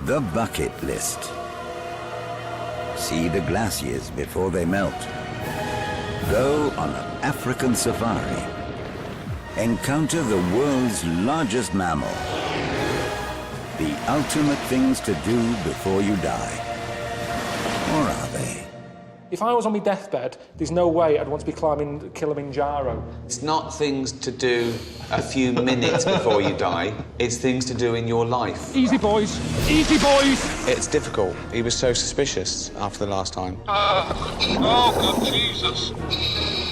The bucket list. See the glaciers before they melt. Go on an African safari. Encounter the world's largest mammal. The ultimate things to do before you die. Or are they? If I was on my deathbed, there's no way I'd want to be climbing Kilimanjaro. It's not things to do a few minutes before you die, it's things to do in your life. Easy, boys. Easy, boys. It's difficult. He was so suspicious after the last time. Oh, good Jesus.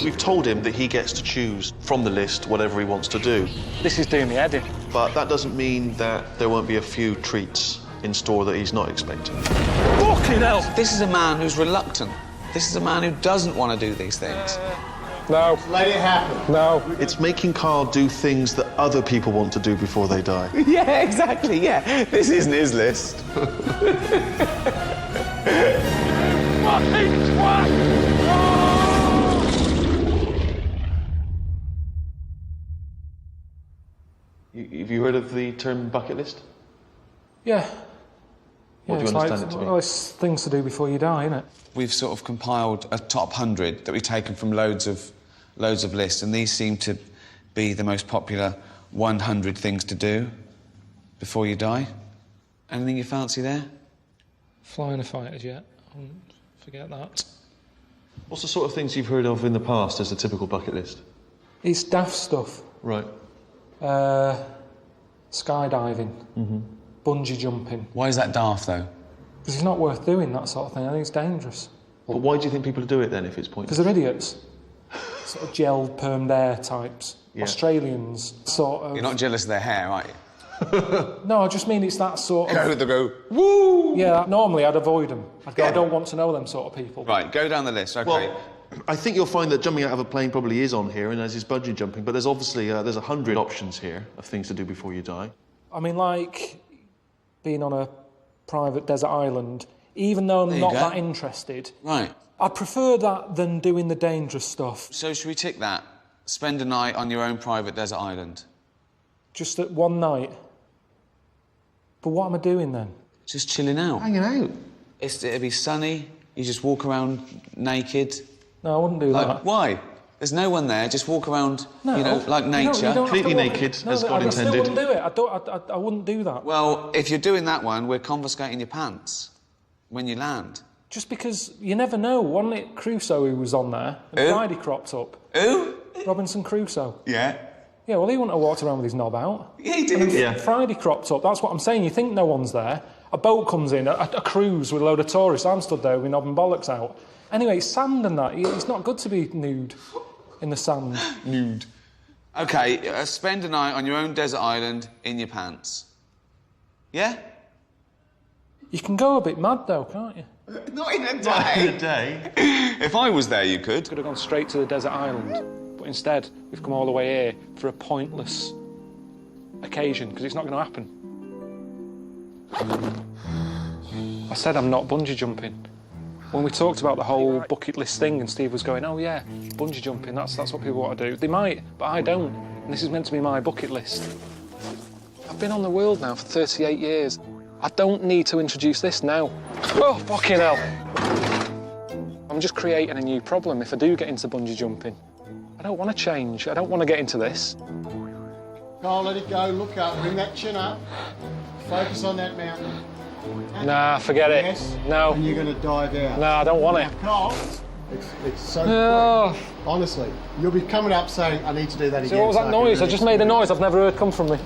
We've told him that he gets to choose from the list whatever he wants to do. This is doing me head in. But that doesn't mean that there won't be a few treats in store that he's not expecting. Fucking hell! This is a man who's reluctant. This is a man who doesn't want to do these things. No. Let it happen. No. It's making Karl do things that other people want to do before they die. Yeah, exactly, yeah. This isn't his list. Fucking twat! Have you heard of the term bucket list? Yeah. What do you understand it to be? Well, it's things to do before you die, isn't it? We've sort of compiled a top 100 that we've taken from loads of lists, and these seem to be the most popular 100 things to do before you die. Anything you fancy there? Flying a fighter jet. I wouldn't forget that. What's the sort of things you've heard of in the past as a typical bucket list? It's daft stuff. Right. Skydiving. Bungee jumping. Why is that daft, though? Because it's not worth doing, that sort of thing. I think it's dangerous. But why do you think people do it then, if it's pointless? Because they're idiots. Sort of gelled, permed hair types. Yeah. Australians, sort of... You're not jealous of their hair, are you? No, I just mean it's that sort of... They go, woo! Yeah, normally I'd avoid them. I'd go, I don't want to know them sort of people. Right, go down the list, OK. Well, I think you'll find that jumping out of a plane probably is on here, and as is bungee jumping, but there's obviously there's 100 options here of things to do before you die. I mean, like, being on a private desert island, even though I'm not that interested... Right. I'd prefer that than doing the dangerous stuff. So should we tick that? Spend a night on your own private desert island. Just at one night. But what am I doing then? Just chilling out. Hanging out. It'd be sunny, you just walk around naked. No, I wouldn't do that. Why? There's no one there, just walk around, you know, like nature. Completely naked, as God intended. I still wouldn't do it. I wouldn't do that. Well, if you're doing that one, we're confiscating your pants when you land. Just because you never know. Wasn't it Crusoe who was on there? And Who? Friday cropped up. Who? Robinson Crusoe. Yeah. Yeah, well, he wouldn't have walked around with his knob out. Yeah, he did. Yeah. Friday cropped up. That's what I'm saying. You think no one's there. A boat comes in, a cruise with a load of tourists. I'm stood there with my knob and bollocks out. Anyway, it's sand and that. It's not good to be nude in the sand. Nude. OK, spend a night on your own desert island in your pants. Yeah? You can go a bit mad, though, can't you? Not in a day. If I was there, you could. Could have gone straight to the desert island, but instead we've come all the way here for a pointless occasion because it's not going to happen. I said I'm not bungee jumping. When we talked about the whole bucket list thing and Steve was going, oh yeah, bungee jumping, that's what people want to do. They might, but I don't. And this is meant to be my bucket list. I've been on the world now for 38 years. I don't need to introduce this now. Oh, fucking hell. I'm just creating a new problem if I do get into bungee jumping. I don't want to change. I don't want to get into this. Karl, let it go. Look up. Bring that chin up. Focus on that mountain. Nah, forget it. Yes. No. And you're going to dive out. No, I don't want it. Karl, it's so Oh. quick. Honestly, you'll be coming up saying, I need to do that again. See, what was that so noise? I can just made a noise I've never heard come from me.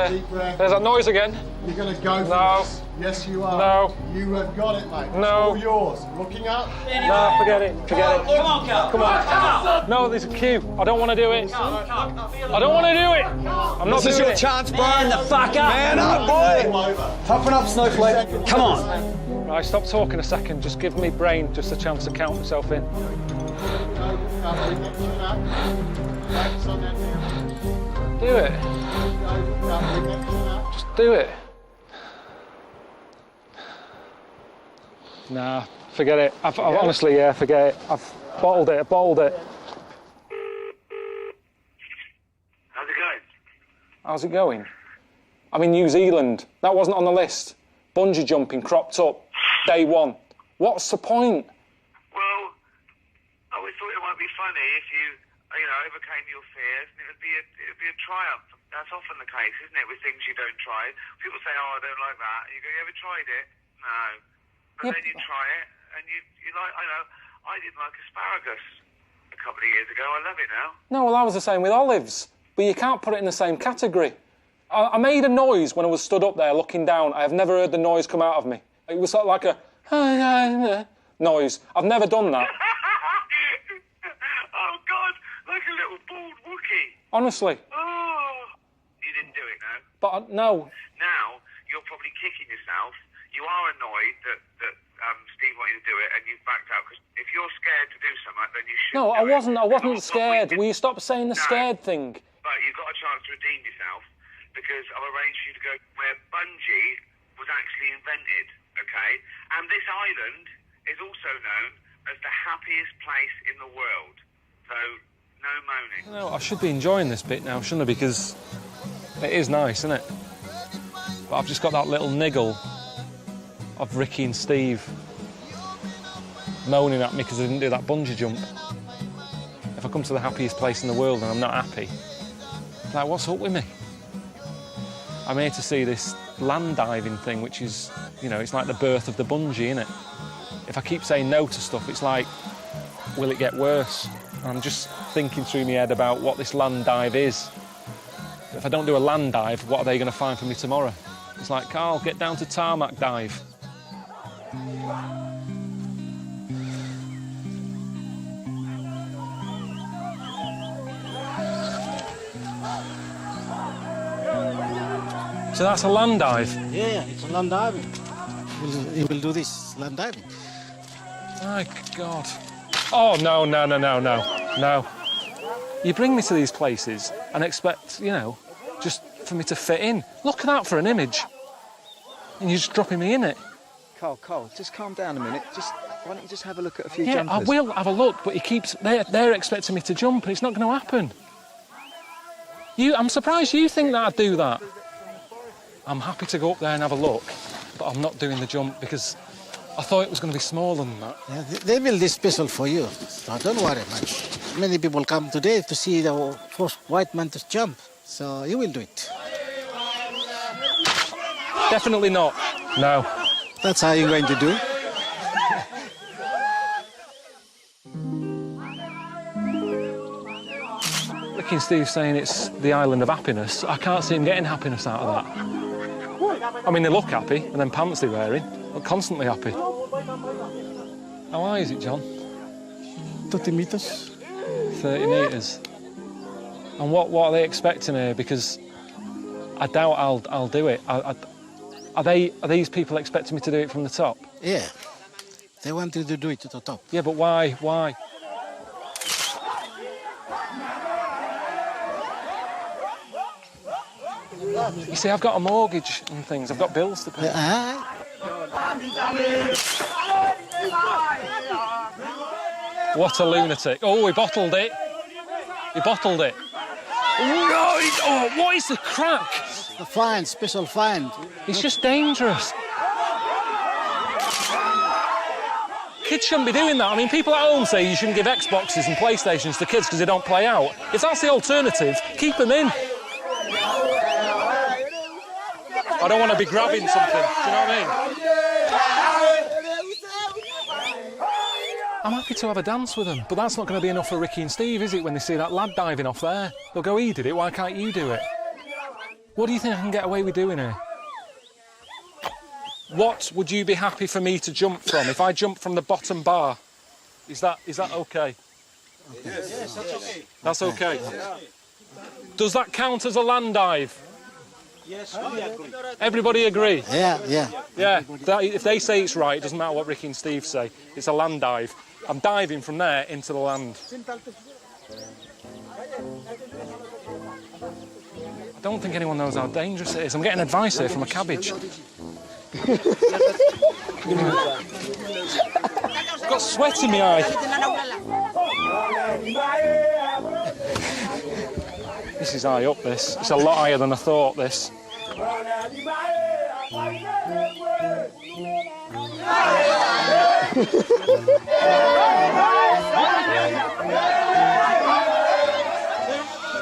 Deep breath. There's that noise again. You're going to go for No. this. Yes, you are. No. You have got it, mate. It's No. all yours. Looking up. No, forget it. Forget it. Come on, Karl. Come on. No, there's a cue. I don't want to do it. I don't want to do it. I'm not doing it. chance, Man the fuck up. Man up, boy. Toughen up, Snowflake. Come on. Right, stop talking a second. Just give me brain just a chance to count myself in. Bring that chin up. Focus on that mountain. Do it. Bring that chin up. Just do it. Nah, forget it. I've honestly, yeah, forget it. I've bottled it. How's it going? How's it going? I'm in New Zealand. That wasn't on the list. Bungee jumping cropped up. Day one. What's the point? Well, I always thought it might be funny if you overcame your fears, and it would be a triumph. That's often the case, isn't it, with things you don't try. People say, "Oh, I don't like that." And you go, "You ever tried it?" No. But then you try it, and you like. I didn't like asparagus a couple of years ago. I love it now. No, well, I was the same with olives. But you can't put it in the same category. I made a noise when I was stood up there looking down. I have never heard the noise come out of me. It was sort of like a noise. I've never done that. Oh, God, like a little bald Wookiee. Honestly. Oh, you didn't do it, no? But no. Now, you're probably kicking yourself. You are annoyed that Steve wanted you to do it and you've backed out. Because if you're scared to do something, then you should. No, I wasn't scared. Will you stop saying the scared thing? But you've got a chance to redeem yourself because I've arranged for you to go where bungee was actually invented, okay? And this island is also known as the happiest place in the world. So, no moaning. No, I should be enjoying this bit now, shouldn't I? Because it is nice, isn't it? But I've just got that little niggle of Ricky and Steve moaning at me because I didn't do that bungee jump. If I come to the happiest place in the world and I'm not happy, like, what's up with me? I'm here to see this land diving thing, which is, it's like the birth of the bungee, innit? If I keep saying no to stuff, it's like, will it get worse? I'm just thinking through my head about what this land dive is. If I don't do a land dive, what are they going to find for me tomorrow? It's like, Karl, get down to tarmac dive. So that's a land dive? Yeah, it's a land diving. He will do this, land diving. My God. Oh, no. You bring me to these places and expect, just for me to fit in. Look at that for an image. And you're just dropping me in it. Karl, just calm down a minute. Why don't you just have a look at a few jumpers? Yeah, I will have a look, but they're expecting me to jump and it's not going to happen. I'm surprised you think that I'd do that. I'm happy to go up there and have a look, but I'm not doing the jump because I thought it was going to be smaller than that. Yeah, they build this special for you, so don't worry much. Many people come today to see the first white man to jump, so you will do it. Definitely not. No. That's how you're going to do. Ricky and Steve saying it's the island of happiness. I can't see them getting happiness out of that. I mean, they look happy, and then pants they're wearing, they're constantly happy. How high is it, John? 30 meters. 30 metres. And what are they expecting here? Because I doubt I'll do it. Are these people expecting me to do it from the top? Yeah. They want you to do it to the top. Yeah, but why? Why? You see, I've got a mortgage and things. I've got bills to pay. What a lunatic. Oh, he bottled it. He bottled it. Oh, what is the crack? The find, special find. It's just dangerous. Kids shouldn't be doing that. I mean, people at home say you shouldn't give Xboxes and PlayStations to kids because they don't play out. If that's the alternative, keep them in. I don't want to be grabbing something, do you know what I mean? I'm happy to have a dance with them, but that's not going to be enough for Ricky and Steve, is it, when they see that lad diving off there? They'll go, he did it, why can't you do it? What do you think I can get away with doing here? What would you be happy for me to jump from? If I jump from the bottom bar, is that okay? Yes, that's okay. That's okay? Does that count as a land dive? Yes, we agree. Everybody agree? Yeah. Yeah, if they say it's right, it doesn't matter what Ricky and Steve say. It's a land dive. I'm diving from there into the land. I don't think anyone knows how dangerous it is. I'm getting advice here from a cabbage. I've got sweat in my eye. This is high up, this. It's a lot higher than I thought, this. I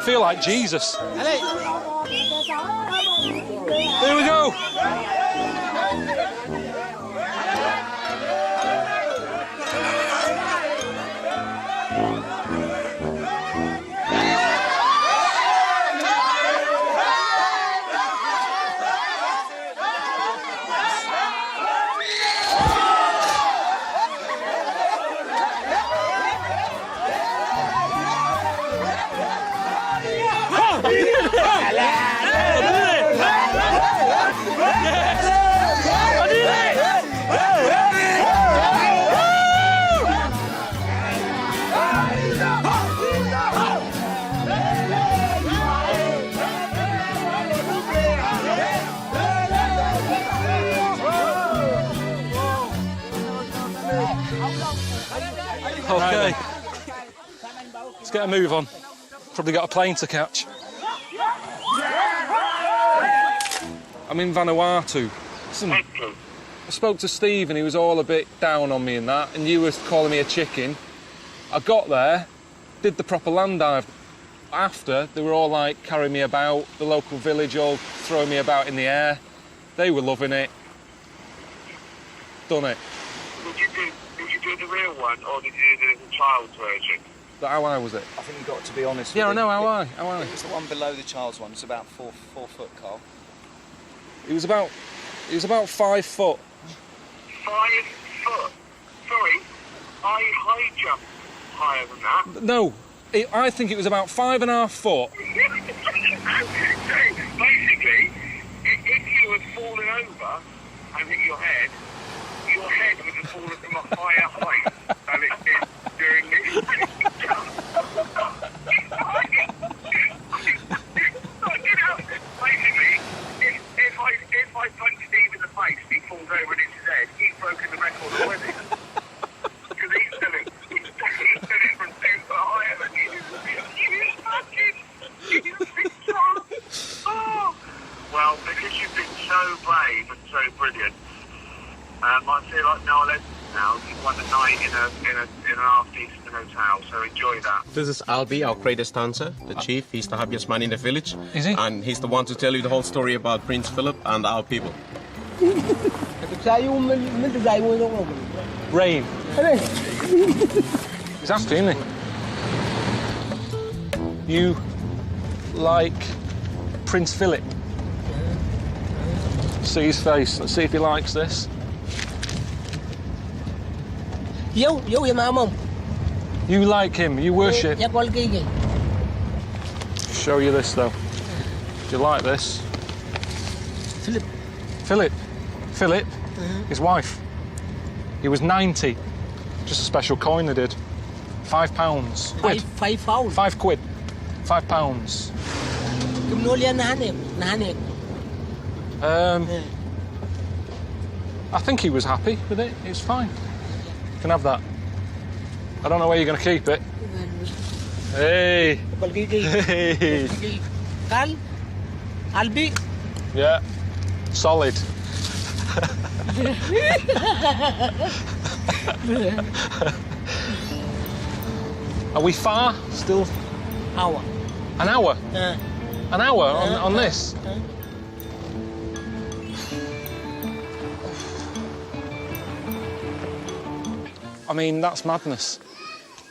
feel like Jesus. Here we go. Okay, let's get a move on. Probably got a plane to catch. I'm in Vanuatu. Listen, I spoke to Steve and he was all a bit down on me and that, and you were calling me a chicken. I got there, did the proper land dive. After, they were all like carrying me about, the local village all throwing me about in the air. They were loving it. Done it. Did you do the real one, or did you do the child's version? How high was it? I think you've got to be honest. Yeah, I with know, it. how high? It's the one below the child's one. It's about four foot, Karl. It was about 5 foot. 5 foot? Sorry, I high jump higher than that. No, I think it was about 5.5 foot. Basically, if you had fallen over and hit your head would have fallen from a higher height than it did during this jump. Basically, if I punch Steve in the face, he falls over and hits his head, he's broken the record already. Because he's done it from 2 foot higher than you. Well, because you've been so brave and so brilliant, I feel like no less now. You've won a night in an half-decent hotel, so enjoy that. This is Albie, our greatest dancer, the chief. He's the happiest man in the village. Is he? And he's the one to tell you the whole story about Prince Philip and our people. Rain. He's happy, isn't he? You like Prince Philip? See his face. Let's see if he likes this. You like him? You worship? Show you this though. Do you like this? Philip? His wife. He was 90. Just a special coin they did. £5. Quid. £5. £5. £5. I think he was happy with it. It's fine. You can have that. I don't know where you're going to keep it. Hey. Hey. Karl, Albie. Yeah. Solid. Are we far still? Hour. An hour? An hour on this? I mean, that's madness.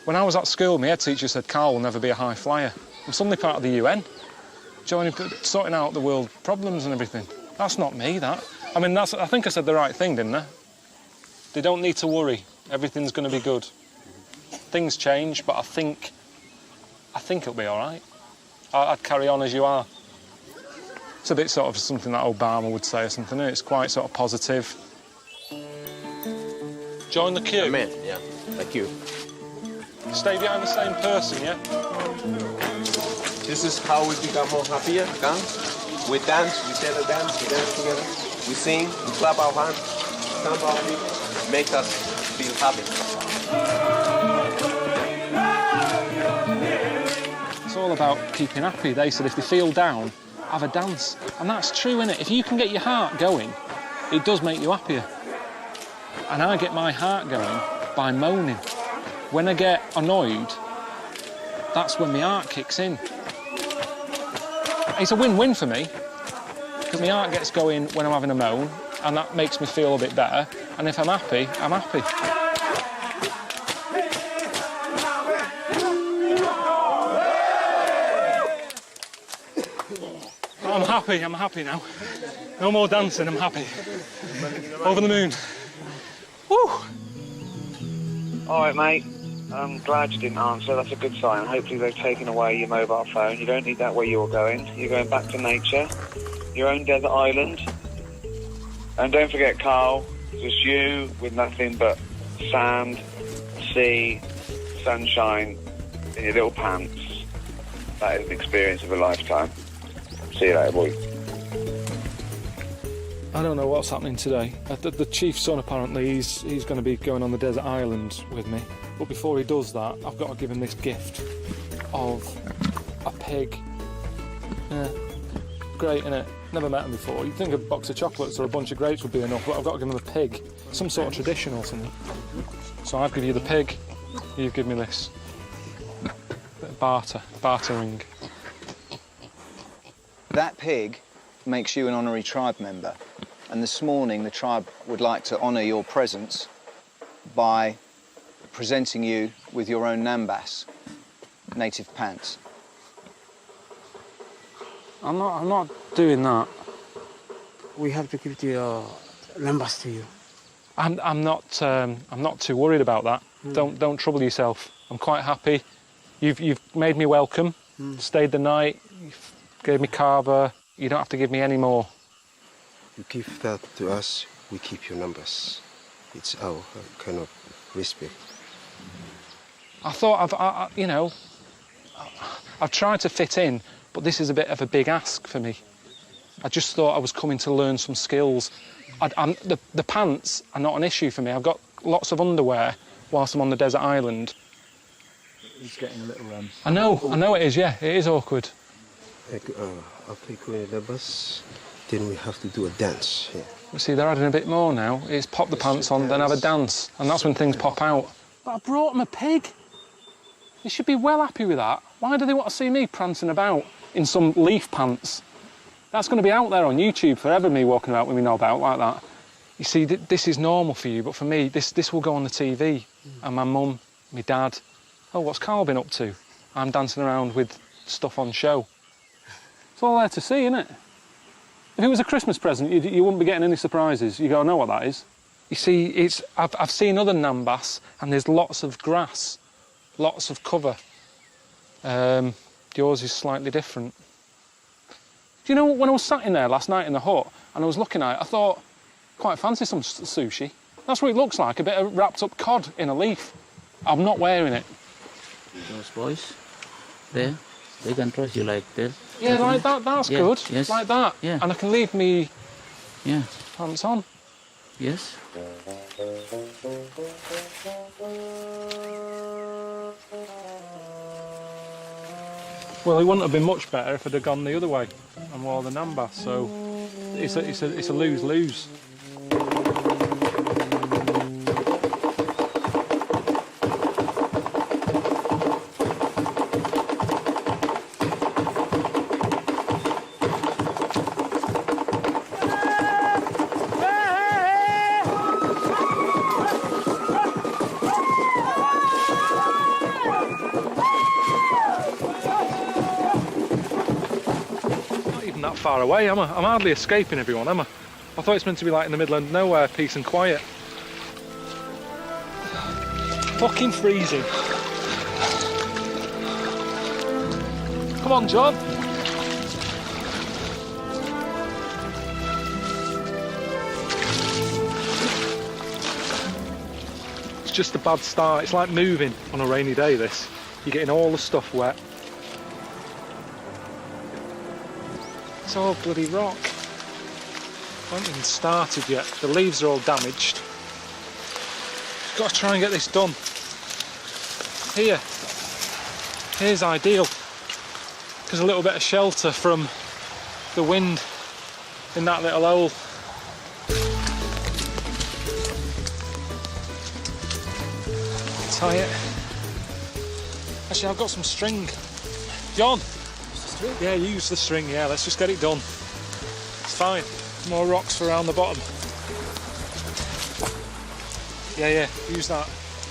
When I was at school, my head teacher said Karl will never be a high flyer. I'm suddenly part of the UN, sorting out the world problems and everything. That's not me, that. I mean, I think I said the right thing, didn't I? They don't need to worry. Everything's going to be good. Things change, but I think it'll be all right. I'd carry on as you are. It's a bit sort of something that Obama would say or something, isn't it? It's quite sort of positive. Join the queue. Amen, yeah. Thank you. Stay behind the same person, yeah? This is how we become more happier, Karl. We dance, we say the dance, we dance together. We sing, we clap our hands, stamp our feet, makes us feel happy. It's all about keeping happy. They said if they feel down, have a dance. And that's true, innit? If you can get your heart going, it does make you happier. And I get my heart going by moaning. When I get annoyed, that's when my heart kicks in. It's a win-win for me, because my heart gets going when I'm having a moan, and that makes me feel a bit better. And if I'm happy, I'm happy. I'm happy now. No more dancing, I'm happy. Over the moon. Woo! All right, mate. I'm glad you didn't answer. That's a good sign. Hopefully they've taken away your mobile phone. You don't need that where you're going. You're going back to nature, your own desert island. And don't forget, Karl, just you with nothing but sand, sea, sunshine in your little pants. That is an experience of a lifetime. See you later, boy. I don't know what's happening today. The chief's son, apparently, he's going to be going on the desert island with me. But before he does that, I've got to give him this gift of a pig. Yeah, great, innit? Never met him before. You'd think a box of chocolates or a bunch of grapes would be enough, but I've got to give him a pig. Some sort of tradition or something. So I'll give you the pig, you give me this. Bit of bartering. That pig makes you an honorary tribe member. And this morning, the tribe would like to honour your presence by presenting you with your own nambas, native pants. I'm not doing that. We have to give the numbers to you. I'm not too worried about that. Don't trouble yourself. I'm quite happy. You've made me welcome. Stayed the night. You've gave me carver. You don't have to give me any more. You give that to us, we keep your numbers. It's our kind of respect. I thought I've tried to fit in, but this is a bit of a big ask for me. I just thought I was coming to learn some skills. The pants are not an issue for me. I've got lots of underwear whilst I'm on the desert island. He's getting a little I know it is, yeah. It is awkward. After going to the bus, then we have to do a dance. Yeah. You see, they're adding a bit more now. It's pop the pants on, then have a dance. And that's when things pop out. But I brought them a pig. They should be well happy with that. Why do they want to see me prancing about in some leaf pants? That's going to be out there on YouTube forever, me walking about with my knob out like that. You see, this is normal for you, but for me, this will go on the TV. And my mum, my dad, oh, what's Karl been up to? I'm dancing around with stuff on show. It's all there to see, isn't it? If it was a Christmas present, you wouldn't be getting any surprises. You go, know what that is. You see, I've seen other nambas, and there's lots of grass, lots of cover. Yours is slightly different. Do you know, when I was sat in there last night in the hut, and I was looking at it, I thought, quite fancy some sushi. That's what it looks like, a bit of wrapped up cod in a leaf. I'm not wearing it. Those boys, there, they can trust you like this. Yeah, like that, that's good. Yes. Like that. Yeah. And I can leave me pants on. Yes. Well, it wouldn't have been much better if I'd have gone the other way and wore the namba, so it's a lose-lose. That far away, am I? I'm hardly escaping everyone, am I? I thought it's meant to be like in the middle of nowhere, peace and quiet. Fucking freezing. Come on, John. It's just a bad start. It's like moving on a rainy day, this. You're getting all the stuff wet. It's all bloody rock. I haven't even started yet. The leaves are all damaged. Got to try and get this done. Here's ideal. Because a little bit of shelter from the wind in that little hole. Tie it. Actually, I've got some string. John! String? Yeah, use the string, yeah, let's just get it done. It's fine. More rocks for around the bottom. Yeah, use that.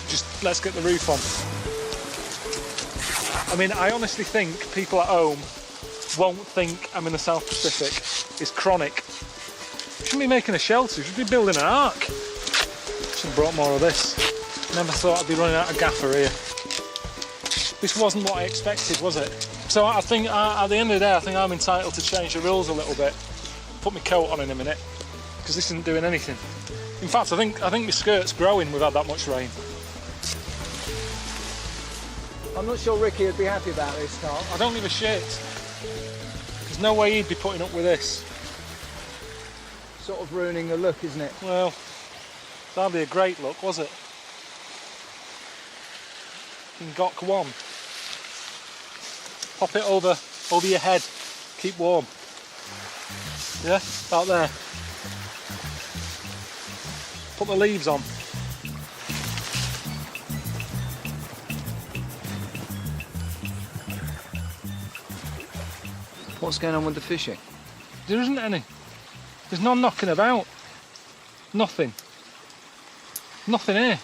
Just let's get the roof on. I mean, I honestly think people at home won't think I'm in the South Pacific. It's chronic. We shouldn't be making a shelter, we should be building an ark. Should have brought more of this. Never thought I'd be running out of gaffer here. This wasn't what I expected, was it? So I think at the end of the day, I think I'm entitled to change the rules a little bit. Put my coat on in a minute, because this isn't doing anything. In fact, I think my skirt's growing. We've had that much rain. I'm not sure Ricky would be happy about this, Karl. I don't give a shit. There's no way he'd be putting up with this. Sort of ruining the look, isn't it? Well, it's hardly a great look, was it? In Gok 1. Pop it over your head. Keep warm. Yeah, about there. Put the leaves on. What's going on with the fishing? There isn't any. There's none knocking about. Nothing. Nothing here.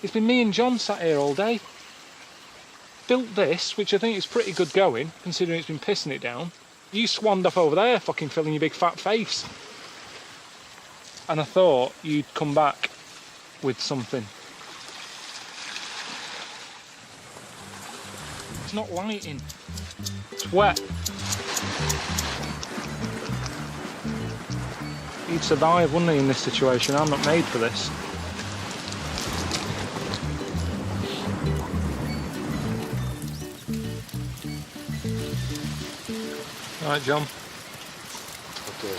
It's been me and John sat here all day. Built this, which I think is pretty good going, considering it's been pissing it down. You swanned off over there, fucking filling your big fat face. And I thought you'd come back with something. It's not lighting. It's wet. He'd survive, wouldn't he, in this situation? I'm not made for this. All right, John. Okay,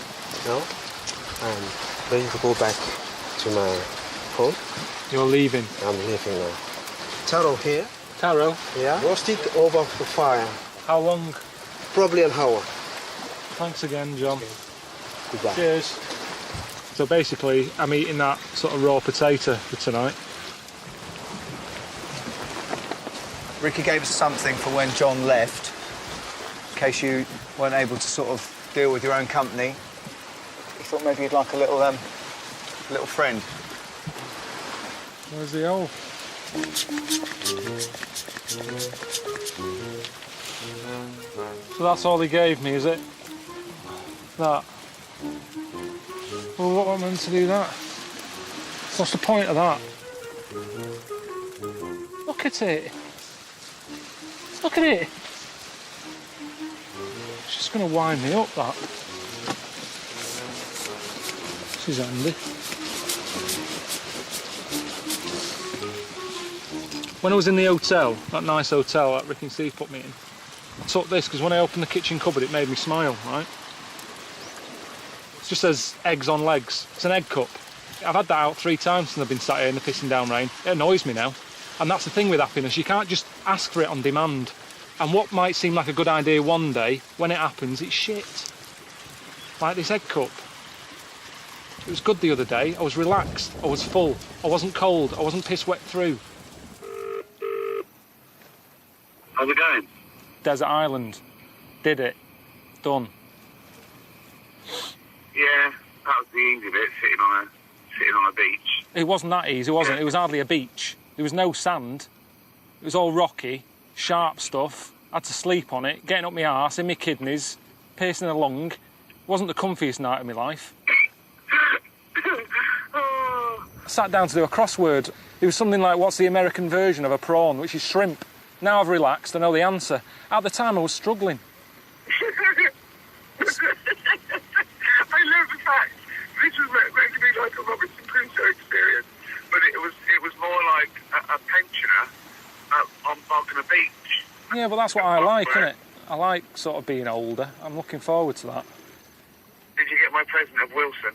now I'm ready to go back to my home. You're leaving? I'm leaving now. Taro here. Taro? Yeah. Roast it over the fire. How long? Probably an hour. Thanks again, John. Okay. Goodbye. Cheers. So basically, I'm eating that sort of raw potato for tonight. Ricky gave us something for when John left, in case you weren't able to sort of deal with your own company. He thought maybe you'd like a little friend. Where's the hole? So that's all he gave me, is it? That? Well, what am I meant to do that? What's the point of that? Look at it. Look at it. It's just going to wind me up, that. This is handy. When I was in the hotel, that nice hotel that Rick and Steve put me in, I took this because when I opened the kitchen cupboard it made me smile, right? It just says eggs on legs. It's an egg cup. I've had that out 3 times since I've been sat here in the pissing down rain. It annoys me now. And that's the thing with happiness, you can't just ask for it on demand. And what might seem like a good idea one day, when it happens, it's shit. Like this egg cup. It was good the other day, I was relaxed, I was full, I wasn't cold, I wasn't piss wet through. How's it going? Desert Island. Did it. Done. Yeah, that was the easy bit, sitting on a beach. It wasn't that easy, was it? It was hardly a beach. There was no sand. It was all rocky, sharp stuff. I had to sleep on it, getting up my arse, in my kidneys, pacing along. It wasn't the comfiest night of my life. I sat down to do a crossword. It was something like, what's the American version of a prawn, which is shrimp. Now I've relaxed, I know the answer. At the time I was struggling. I love the fact this was meant to be like a Robinson Crusoe experience, but it was more like a pensioner on a beach. Yeah, but that's what I like, innit? I like sort of being older. I'm looking forward to that. Did you get my present of Wilson?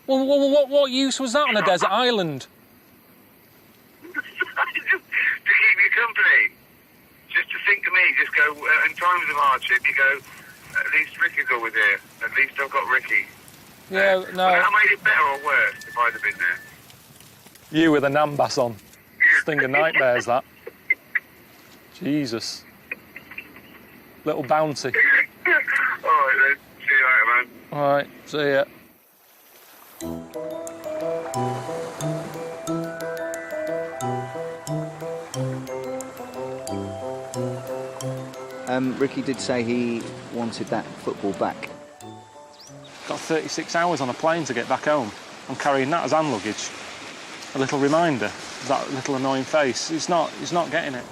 Well, what use was that on a desert island? To keep you company. Just to think of me, just go, in times of hardship, you go, At least Ricky's always here. At least I've got Ricky. Yeah, Would no. that have made it better or worse if I'd have been there? You with a Nambas on. Sting of nightmares, that. Jesus. Little bounty. Alright then, see you later, man. Alright, see ya. Ricky did say he wanted that football back. Got 36 hours on a plane to get back home. I'm carrying that as hand luggage. A little reminder, that little annoying face. He's not getting it.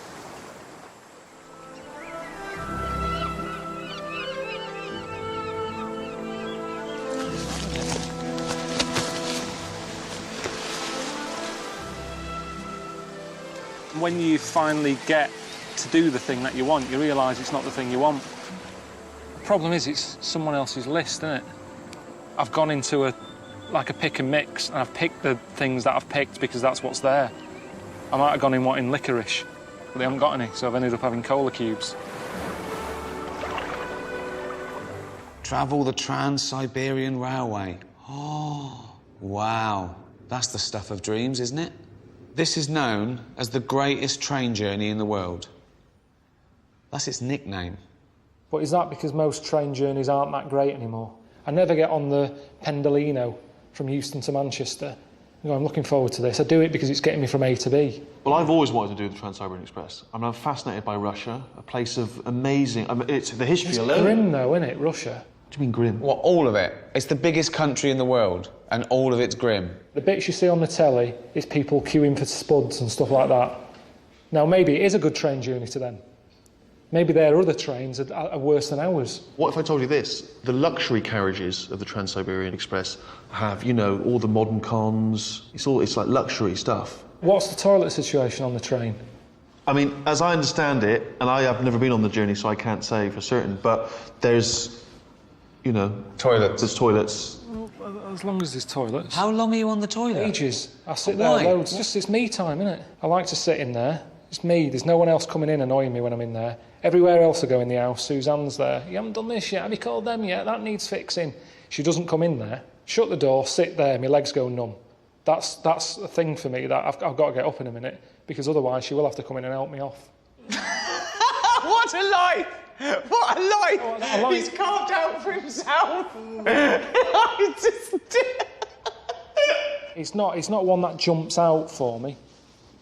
When you finally get to do the thing that you want, you realise it's not the thing you want. The problem is it's someone else's list, isn't it? I've gone into a pick and mix, and I've picked the things that I've picked because that's what's there. I might have gone in wanting licorice, but they haven't got any, so I've ended up having cola cubes. Travel the Trans-Siberian Railway. Oh, wow. That's the stuff of dreams, isn't it? This is known as the greatest train journey in the world. That's its nickname. But is that because most train journeys aren't that great anymore? I never get on the Pendolino from Euston to Manchester. You know, I'm looking forward to this. I do it because it's getting me from A to B. Well, I've always wanted to do the Trans-Siberian Express. I mean, I'm fascinated by Russia, a place of amazing... I mean, it's the history It's alone. grim, though, isn't it, Russia? What do you mean grim? Well, all of it. It's the biggest country in the world, and all of it's grim. The bits you see on the telly is people queuing for spuds and stuff like that. Now, maybe it is a good train journey to them. Maybe their other trains are worse than ours. What if I told you this? The luxury carriages of the Trans-Siberian Express have, you know, all the modern cons. It's like luxury stuff. What's the toilet situation on the train? I mean, as I understand it, and I have never been on the journey, so I can't say for certain, but there's, you know... Toilets. There's toilets. Well, as long as there's toilets. How long are you on the toilet? Ages. I sit there loads. It's me time, isn't it? I like to sit in there. It's me. There's no one else coming in annoying me when I'm in there. Everywhere else I go in the house, Suzanne's there. You haven't done this yet. Have you called them yet? That needs fixing. She doesn't come in there. Shut the door, sit there, my legs go numb. That's a thing for me that I've got to get up in a minute, because otherwise she will have to come in and help me off. What a life! What a life! Oh, He's carved out for himself. It's not one that jumps out for me.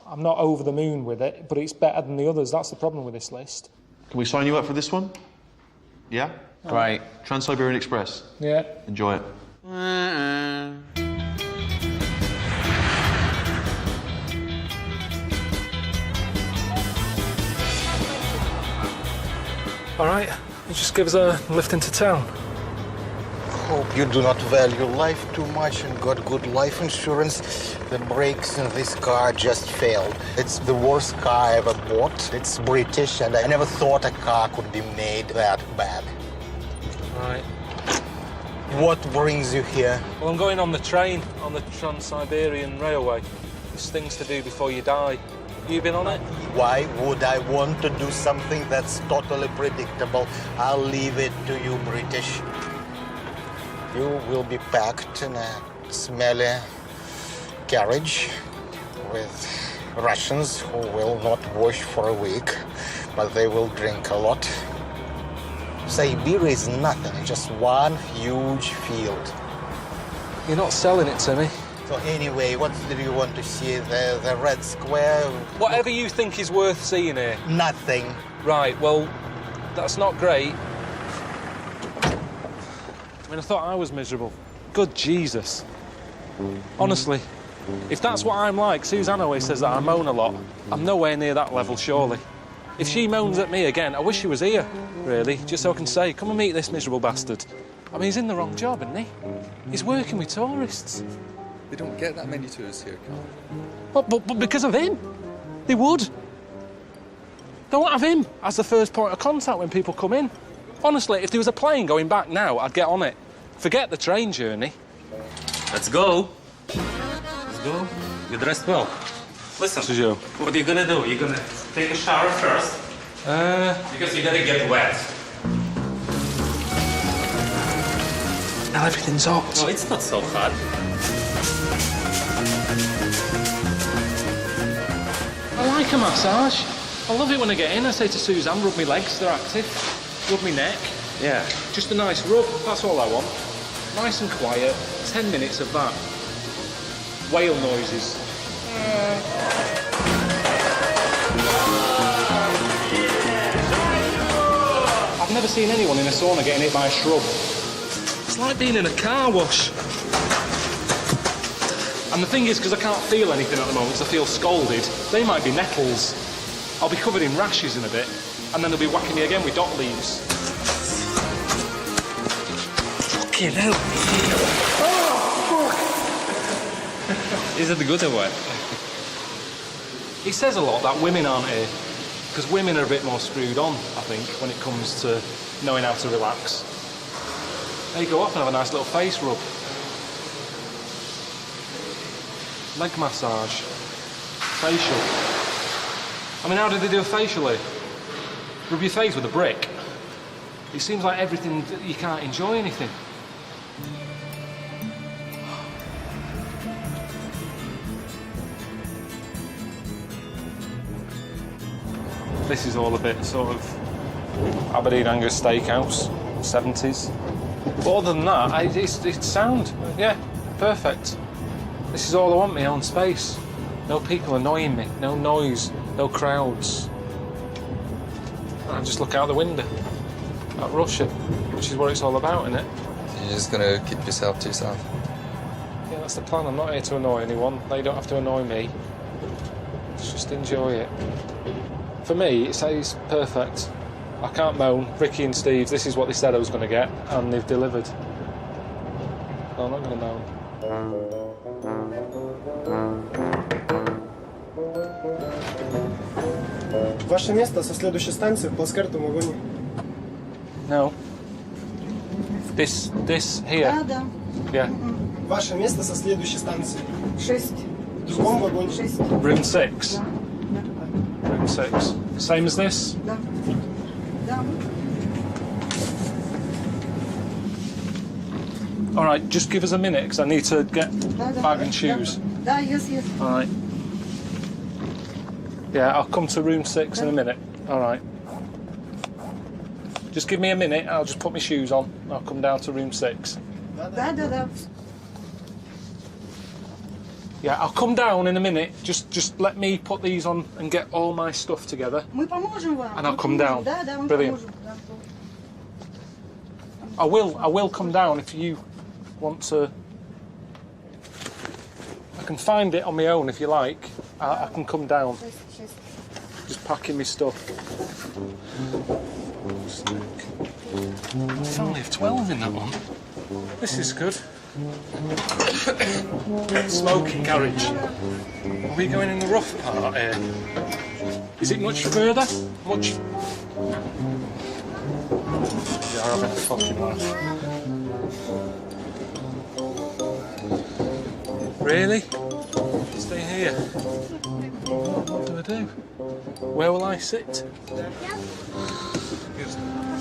I'm not over the moon with it, but it's better than the others. That's the problem with this list. Can we sign you up for this one? Yeah? Great. Trans-Siberian Express. Yeah. Enjoy it. All right, you just give us a lift into town. Hope you do not value life too much and got good life insurance. The brakes in this car just failed. It's the worst car I ever bought. It's British, and I never thought a car could be made that bad. Right. What brings you here? Well, I'm going on the train, on the Trans-Siberian Railway. There's things to do before you die. You been on it? Why would I want to do something that's totally predictable? I'll leave it to you, British. You will be packed in a smelly carriage with Russians who will not wash for a week, but they will drink a lot. Siberia is nothing, just one huge field. You're not selling it to me. So anyway, what do you want to see? The Red Square? Whatever you think is worth seeing here. Nothing. Right, well, that's not great. I mean, I thought I was miserable. Good Jesus. Honestly, if that's what I'm like, Suzanne always says that I moan a lot. I'm nowhere near that level, surely. If she moans at me again, I wish she was here, really, just so I can say, come and meet this miserable bastard. I mean, he's in the wrong job, isn't he? He's working with tourists. They don't get that many tourists here, Karl. But because of him. They would. They won't have him as the first point of contact when people come in. Honestly, if there was a plane going back now, I'd get on it. Forget the train journey. Let's go. Let's go. You dressed well. Listen, what are you gonna do? You're gonna take a shower first. Because you gotta get wet. Now everything's hot. No, it's not so hot. I like a massage. I love it when I get in. I say to Suzanne, rub my legs, they're active. Rub my neck. Yeah. Just a nice rub, that's all I want. Nice and quiet, 10 minutes of that. Whale noises. I've never seen anyone in a sauna getting hit by a shrub. It's like being in a car wash. And the thing is, because I can't feel anything at the moment, because I feel scalded, they might be nettles. I'll be covered in rashes in a bit, and then they'll be whacking me again with dock leaves. Fucking hell. Oh, fuck. Is it good or what? It says a lot that women aren't here, because women are a bit more screwed on, I think, when it comes to knowing how to relax. They go off and have a nice little face rub. Leg massage. Facial. I mean, how did they do a facial here? Rub your face with a brick. It seems like everything, you can't enjoy anything. This is all a bit sort of Aberdeen Angus Steakhouse, 70s. But other than that, it's sound. Yeah, perfect. This is all I want, my own space. No people annoying me, no noise, no crowds. I just look out the window at Russia, which is what it's all about, isn't it? You're just gonna keep yourself to yourself? Yeah, that's the plan. I'm not here to annoy anyone. They don't have to annoy me. Let's just enjoy it. For me, it's perfect. I can't moan. Ricky and Steve, this is what they said I was going to get, and they've delivered. No, I'm not going to moan. Ваше место со следующей станции в плацкартном вагоне. No. This here? Да. Yeah. Ваше место со следующей станции. 6. В другом вагоне. 6. Room 6? Room 6. Same as this? Да. Да. All right, just give us a minute, because I need to get bag and shoes. Да, yes. All right. Yeah, I'll come to room 6 in a minute. All right. Just give me a minute, I'll just put my shoes on. I'll come down to room 6. Да. Yeah, I'll come down in a minute. Just let me put these on and get all my stuff together. Мы поможем вам. And I'll come down. Да, мы Brilliant. поможем. I will come down if you want to. I can find it on my own if you like. I can come down. Just packing my stuff. I only have 12 in that one. This is good. Smoking carriage. Are we going in the rough part here? Is it much further? Much? You're having a fucking laugh. Really? Stay here. What do I do? Where will I sit?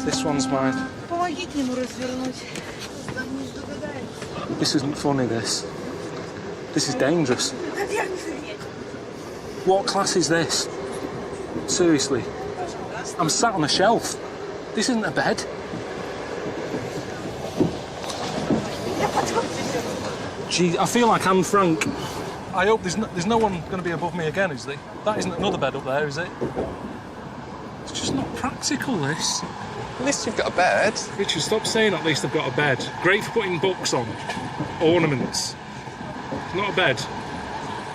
This one's mine. Помогите ему развернуть. This isn't funny, this. This is dangerous. What class is this? Seriously. I'm sat on a shelf. This isn't a bed. Gee, I feel like Anne Frank. I hope there's no one going to be above me again, is there? That isn't another bed up there, is it? It's just not practical, this. At least you've got a bed. Richard, stop saying at least I've got a bed. Great for putting books on. Ornaments. It's not a bed.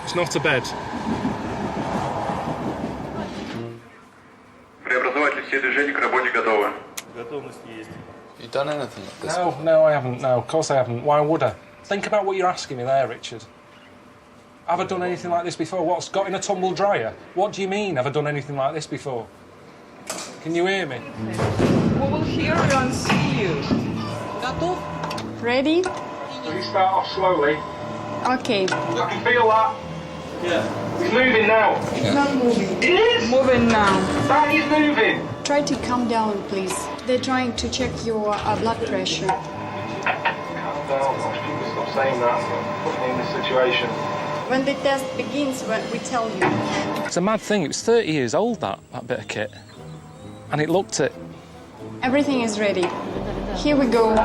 It's not a bed. Преобразователь все движения к работе готовы. Готовность есть. You done anything like this? No, I haven't. No, of course I haven't. Why would I? Think about what you're asking me there, Richard. Have I done anything like this before? What's got in a tumble dryer? What do you mean, have I done anything like this before? Can you hear me? We will hear you and see you. Готов? Ready? Will you start off slowly? Okay. I can feel that. Yeah. He's moving now. Yeah. Not moving. It is? Moving now. That is moving. Try to calm down, please. They're trying to check your blood pressure. Stop saying that. Put me in this situation. When the test begins, we tell you. It's a mad thing. It was 30 years old, that bit of kit. And it looked it. Everything is ready. Here we go.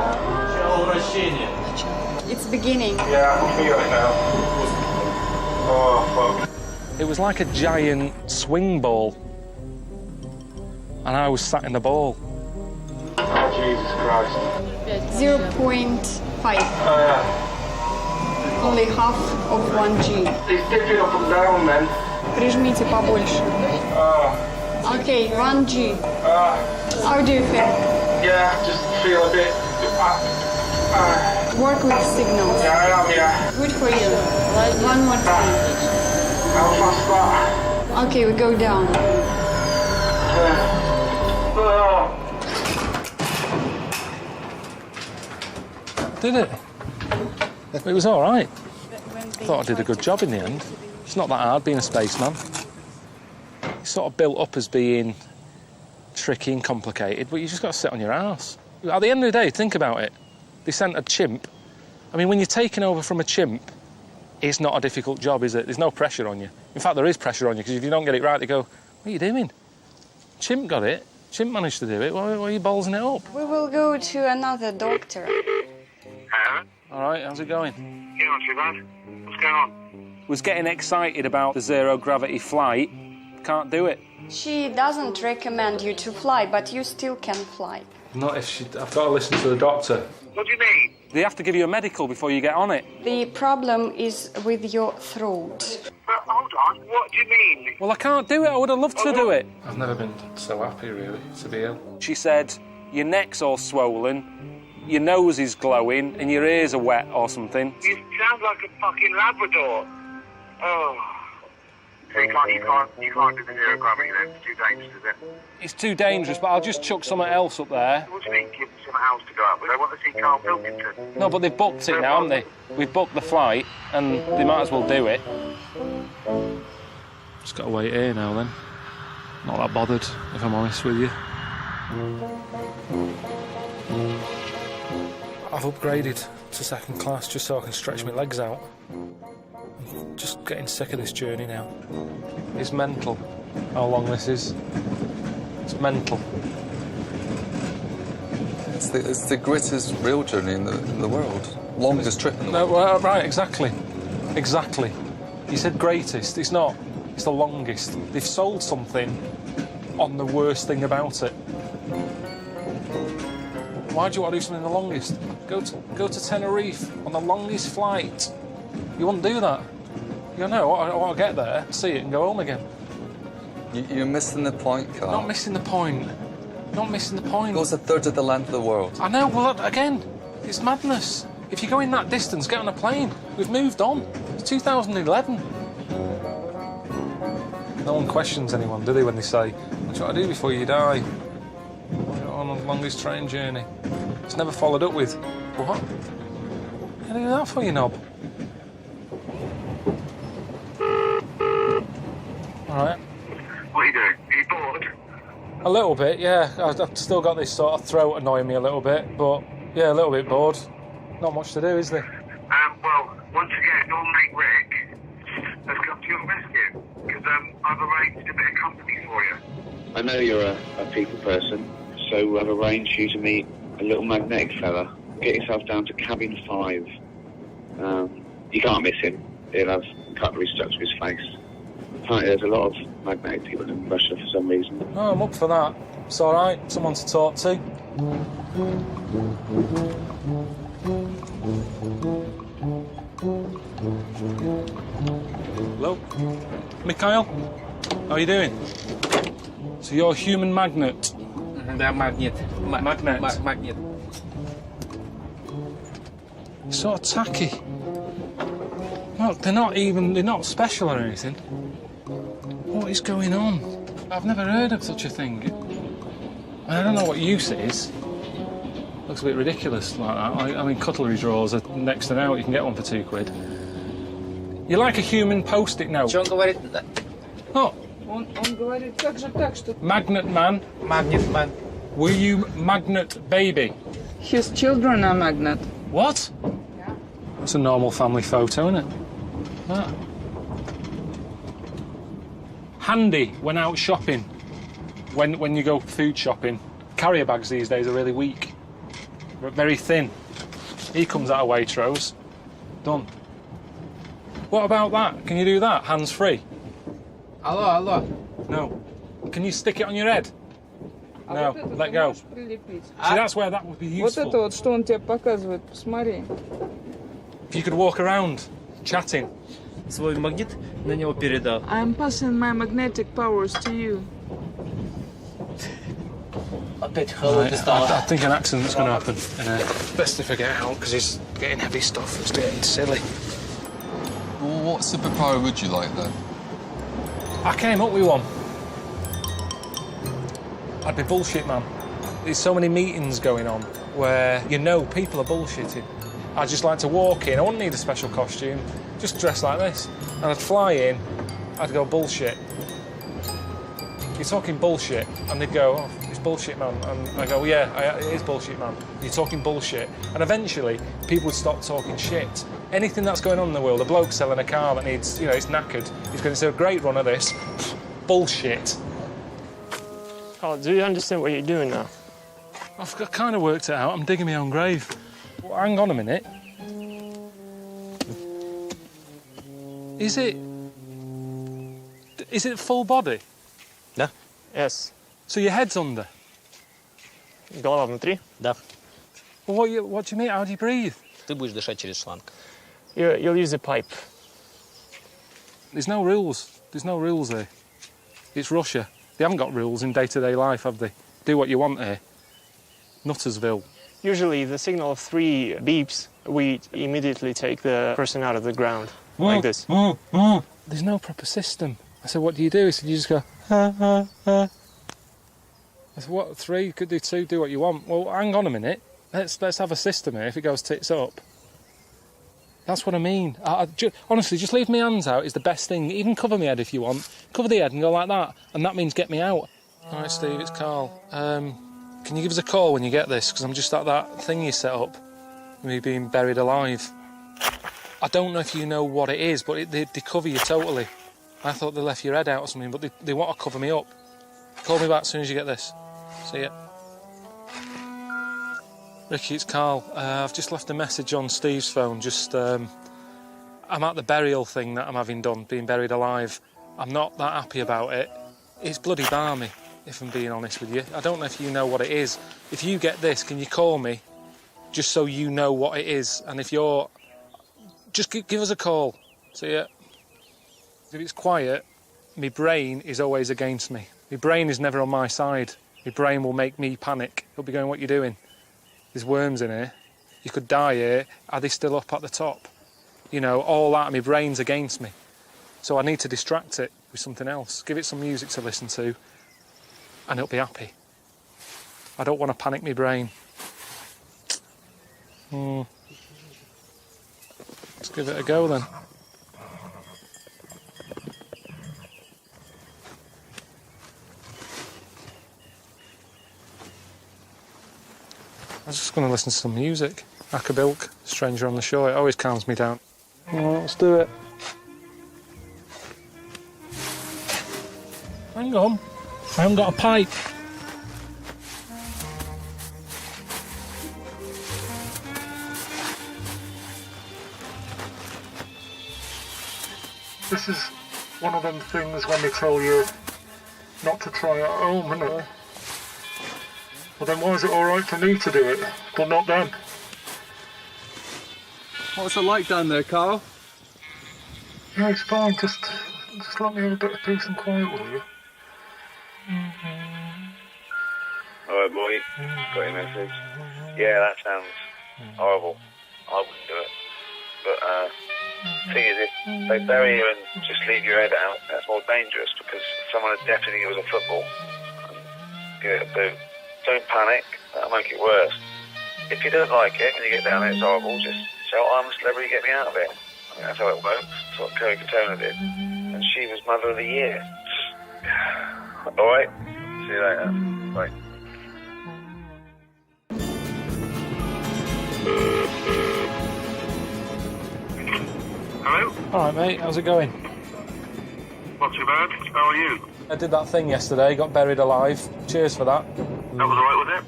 It's beginning. Yeah, I can feel it now. Oh, fuck. It was like a giant swing ball. And I was sat in the ball. Oh, Jesus Christ. 0.5. Only half of 1G. It's dipping up and down, man. Прижмите побольше. Okay, 1G. How do you feel? Yeah, just feel a bit... Work with signals. Yeah, I am, yeah. Good for you. One more time. How fast that? Okay, we go down. Did it? It was all right. I thought I did a good job in the end. It's not that hard being a spaceman. It's sort of built up as being tricky and complicated, but you just got to sit on your arse. At the end of the day, think about it. They sent a chimp. I mean, when you're taking over from a chimp, it's not a difficult job, is it? There's no pressure on you. In fact, there is pressure on you, because if you don't get it right, they go, what are you doing? Chimp got it. Chimp managed to do it. Why are you ballsing it up? We will go to another doctor. All right, how's it going? Yeah, not too bad. What's going on? Was getting excited about the zero-gravity flight. Can't do it. She doesn't recommend you to fly, but you still can fly. Not if I've got to listen to the doctor. What do you mean? They have to give you a medical before you get on it. The problem is with your throat. Well, hold on. What do you mean? Well, I can't do it. I would have loved to do it. I've never been so happy, really, to be ill. She said, your neck's all swollen, your nose is glowing, and your ears are wet or something. You sound like a fucking Labrador. Oh. So you can't do the zero gravity then? It's too dangerous, is it? It's too dangerous, but I'll just chuck something else up there. What do you mean, give them something else to go up with? They want to see Karl Pilkington. No, but they've booked it now, haven't they? We've booked the flight, and they might as well do it. Just got to wait here now, then. Not that bothered, if I'm honest with you. I've upgraded to second class just so I can stretch my legs out. I'm just getting sick of this journey now. It's mental how long this is. It's mental. It's the greatest rail journey in the world. Longest trip in the world. Well, right, exactly. Exactly. You said greatest. It's not. It's the longest. They've sold something on the worst thing about it. Why do you want to do something the longest? Go to Tenerife on the longest flight. You wouldn't do that. You go, no, I want to get there, see it, and go home again. You're missing the point, Karl. Not missing the point. Not missing the point. It goes a third of the length of the world. I know, well, again, it's madness. If you're going that distance, get on a plane. We've moved on. It's 2011. No one questions anyone, do they, when they say, what do you want to do before you die? On the longest train journey. It's never followed up with, what? What are you do that for, you knob? All right. What are you doing? Are you bored? A little bit, yeah. I've still got this sort of throat annoying me a little bit, but yeah, a little bit bored. Not much to do, is there? Well, once again, your mate Rick has come to your rescue because I've arranged a bit of company for you. I know you're a people person, so I've arranged for you to meet a little magnetic fella. Get yourself down to cabin 5. You can't miss him. He'll have cutlery stuck to his face. Apparently there's a lot of magnetic people in Russia for some reason. Oh, I'm up for that. It's all right. Someone to talk to. Hello? Mikhail? How are you doing? So you're a human magnet? They're magnet. Magnet? Magnet. Sort of tacky. Look, they're not special or anything. What is going on? I've never heard of such a thing. I don't know what use it is. Looks a bit ridiculous like that. I mean, cutlery drawers are next to now. You can get one for £2. You're like a human post-it note. Oh. Magnet man. Magnet man. Were you magnet baby? His children are magnet. What? Yeah. It's a normal family photo, isn't it? That. Handy when out shopping. When you go food shopping. Carrier bags these days are really weak. Very thin. He comes out of Waitrose. Done. What about that? Can you do that? Hands free? Алло. No. Can you stick it on your head? No, let go. See, that's where that would be useful. Вот это вот, что он тебе показывает, посмотри. If you could walk around, chatting. Свой магнит на него передал. I'm passing my magnetic powers to you. Опять Right, I think an accident's going to happen. Best if I get out, because he's getting heavy stuff. It's getting silly. Well, what superpower would you like, then? I came up with one. I'd be bullshit, man. There's so many meetings going on where you know people are bullshitting. I'd just like to walk in. I wouldn't need a special costume. Just dress like this. And I'd fly in. I'd go, bullshit. You're talking bullshit. And they'd go, oh, it's bullshit, man. And I go, yeah, it is bullshit, man. You're talking bullshit. And eventually, people would stop talking shit. Anything that's going on in the world, a bloke selling a car that needs, you know, it's knackered. He's going to say, a great run of this. Bullshit. Karl, do you understand what you're doing now? I've kind of worked it out. I'm digging my own grave. Well, hang on a minute. Is it full body? Да. Yes. So your head's under? Голова внутри? Да. Well, what do you mean? How do you breathe? Ты будешь дышать через шланг. You'll use a pipe. There's no rules. There's no rules here. It's Russia. They haven't got rules in day-to-day life, have they? Do what you want here. Nuttersville. Usually, the signal of 3 beeps, we immediately take the person out of the ground, like this. There's no proper system. I said, what do? He said, you just go, I said, what, 3? You could do 2, do what you want. Well, hang on a minute. Let's have a system here if it goes tits up. That's what I mean. Honestly, just leave my hands out is the best thing. Even cover my head if you want. Cover the head and go like that. And that means get me out. All right, Steve, it's Karl. Can you give us a call when you get this? Because I'm just at that thing you set up. Me being buried alive. I don't know if you know what it is, but they cover you totally. I thought they left your head out or something, but they want to cover me up. Call me back as soon as you get this. See ya. Ricky, it's Karl. I've just left a message on Steve's phone. I'm at the burial thing that I'm having done, being buried alive. I'm not that happy about it. It's bloody balmy, if I'm being honest with you. I don't know if you know what it is. If you get this, can you call me? Just so you know what it is. And if you're... Just give us a call. See ya. If it's quiet, my brain is always against me. My brain is never on my side. My brain will make me panic. It'll be going, what are you doing? There's worms in here. You could die here. Are they still up at the top? You know, all that, my brain's against me. So I need to distract it with something else. Give it some music to listen to, and it'll be happy. I don't want to panic my brain. Let's give it a go then. I was just going to listen to some music. Akabilk, Stranger on the Shore. It always calms me down. Well, let's do it. Hang on. I haven't got a pipe. This is one of them things when they tell you not to try at home, isn't it? Well then why is it alright for me to do it, but not them? What's it like down there, Karl? Yeah, it's fine, just let me have a bit of peace and quiet, will you? Alright, boy. Got your message? Yeah, that sounds horrible. I wouldn't do it. But, the thing is, if they bury you and just leave your head out, that's more dangerous because someone would definitely give us a football and give it a boot. Don't panic, that'll make it worse. If you don't like it and you get down there, it's horrible, just shout, I'm a celebrity, get me out of it. I mean, that's how it works. That's what Kerry Katona did. And she was Mother of the Year. Alright? See you later. Bye. Hello? All right, mate. How's it going? Not too bad. How are you? I did that thing yesterday, got buried alive. Cheers for that. That was alright, was it?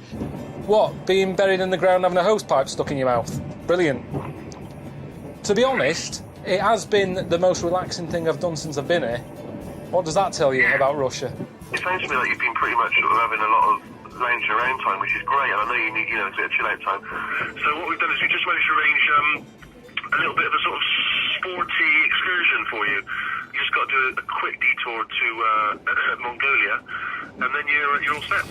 What, being buried in the ground having a hosepipe stuck in your mouth? Brilliant. To be honest, it has been the most relaxing thing I've done since I've been here. What does that tell you about Russia? It sounds to me like you've been pretty much sort of having a lot of lounging around time, which is great, and I know you need, a bit of chill out time. So what we've done is we just managed to arrange a little bit of a sort of sporty excursion for you. You just got to do a quick detour to Mongolia, and then you're all set.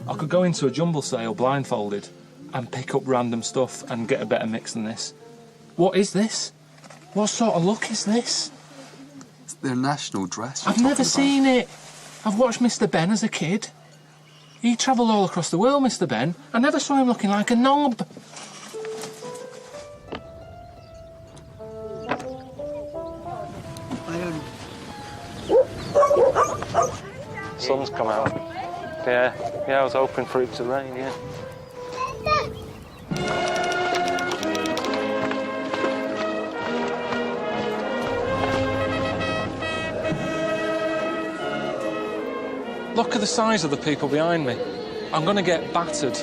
I could go into a jumble sale blindfolded and pick up random stuff and get a better mix than this. What is this? What sort of look is this? It's their national dress. I've never seen it. I've watched Mr. Ben as a kid. He travelled all across the world, Mr. Ben. I never saw him looking like a knob. Sun's come out. Yeah, I was hoping for it to rain, yeah. Look at the size of the people behind me. I'm going to get battered.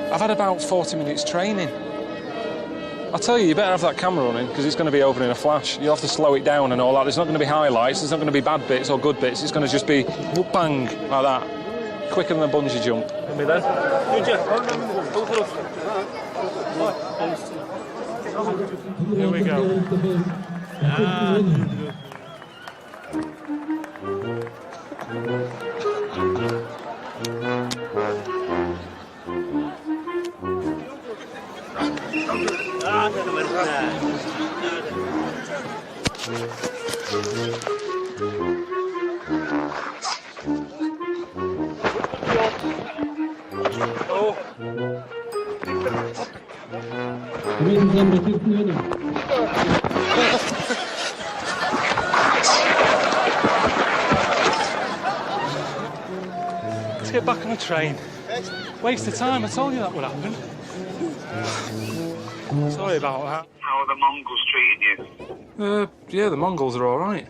I've had about 40 minutes training. I'll tell you, you better have that camera running because it's going to be over in a flash. You'll have to slow it down and all that. There's not going to be highlights, there's not going to be bad bits or good bits. It's going to just be bang, like that. Quicker than a bungee jump. Here we go. Let's get back on the train. Waste of time, I told you that would happen. Sorry about that. How are the Mongols treating you? Yeah, the Mongols are all right. I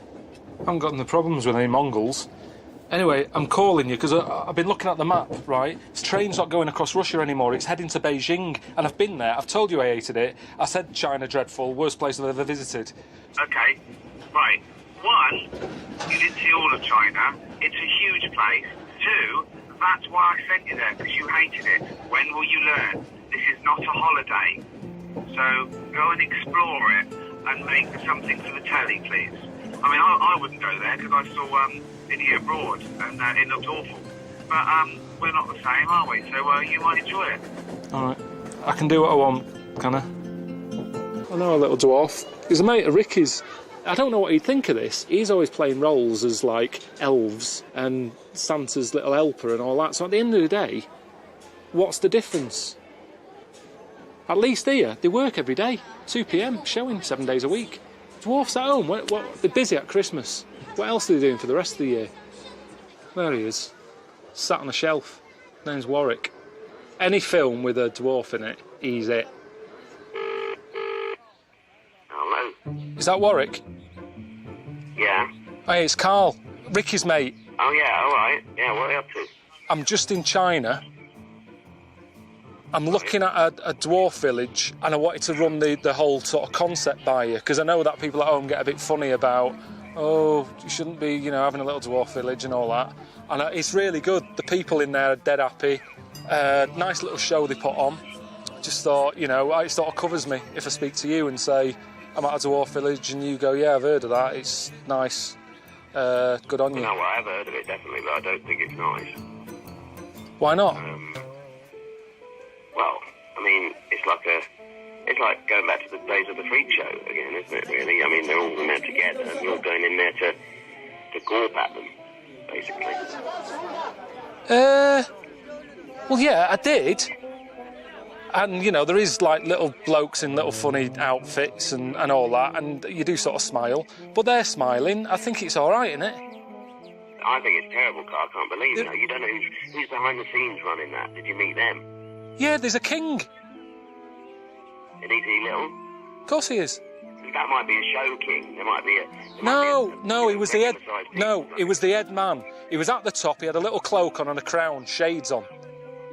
haven't got any problems with any Mongols. Anyway, I'm calling you because I've been looking at the map, right? This train's not going across Russia anymore. It's heading to Beijing, and I've been there. I've told you I hated it. I said China dreadful, worst place I've ever visited. Okay, right. One, you didn't see all of China. It's a huge place. Two, that's why I sent you there, because you hated it. When will you learn? This is not a holiday. So go and explore it and make something for the telly, please. I mean, I wouldn't go there because I saw Idiot Abroad and it looked awful. But we're not the same, are we? So you might enjoy it. All right. I can do what I want, can I? I know a little dwarf. He's a mate of Ricky's. I don't know what he'd think of this. He's always playing roles as, like, elves and Santa's little helper and all that. So at the end of the day, what's the difference? At least here, they work every day. 2 p.m, showing 7 days a week. Dwarfs at home. They're busy at Christmas. What else are they doing for the rest of the year? There he is. Sat on a shelf. Name's Warwick. Any film with a dwarf in it, he's it. Hello? Is that Warwick? Yeah. Hey, it's Karl. Ricky's mate. Oh, yeah, all right. Yeah, what are you up to? I'm just in China. I'm looking at a dwarf village and I wanted to run the whole sort of concept by you because I know that people at home get a bit funny about, oh, you shouldn't be, having a little dwarf village and all that. And it's really good. The people in there are dead happy. Nice little show they put on. Just thought, it sort of covers me if I speak to you and say, I'm at a dwarf village and you go, yeah, I've heard of that. It's nice. Good on you. No, well, I have heard of it, definitely, but I don't think it's nice. Why not? Well, I mean, it's like going back to the days of the freak show again, isn't it, really? I mean, they're all in there together, and you're going in there to gorp at them, basically. Well, yeah, I did. And, there is, like, little blokes in little funny outfits and all that, and you do sort of smile. But they're smiling. I think it's all right, isn't it? I think it's terrible, Karl. I can't believe it. You don't know who's behind the scenes running that. Did you meet them? Yeah, there's a king. And is he little? Of course he is. That might be a show king. There might be a... No, he was the head... No, he was the head man. He was at the top, he had a little cloak on and a crown, shades on.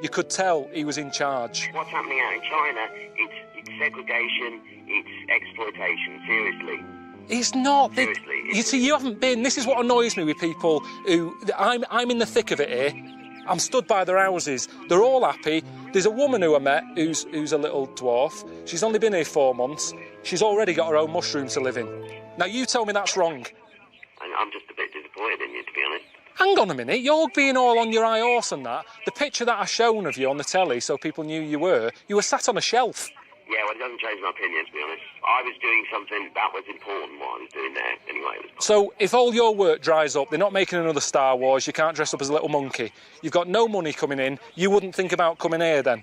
You could tell he was in charge. What's happening out in China, it's segregation, it's exploitation, seriously. It's not. Seriously. You see, you haven't been... This is what annoys me with people who... I'm in the thick of it here. I'm stood by their houses. They're all happy. There's a woman who I met who's a little dwarf. She's only been here 4 months. She's already got her own mushroom to live in. Now, you tell me that's wrong. I'm just a bit disappointed in you, to be honest. Hang on a minute. You're being all on your high horse and that. The picture that I shown of you on the telly so people knew you were sat on a shelf. Yeah, well, it doesn't change my opinion, to be honest. I was doing something that was important, what I was doing there. Anyway, it was... So, if all your work dries up, they're not making another Star Wars, you can't dress up as a little monkey, you've got no money coming in, you wouldn't think about coming here then?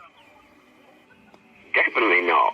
Definitely not.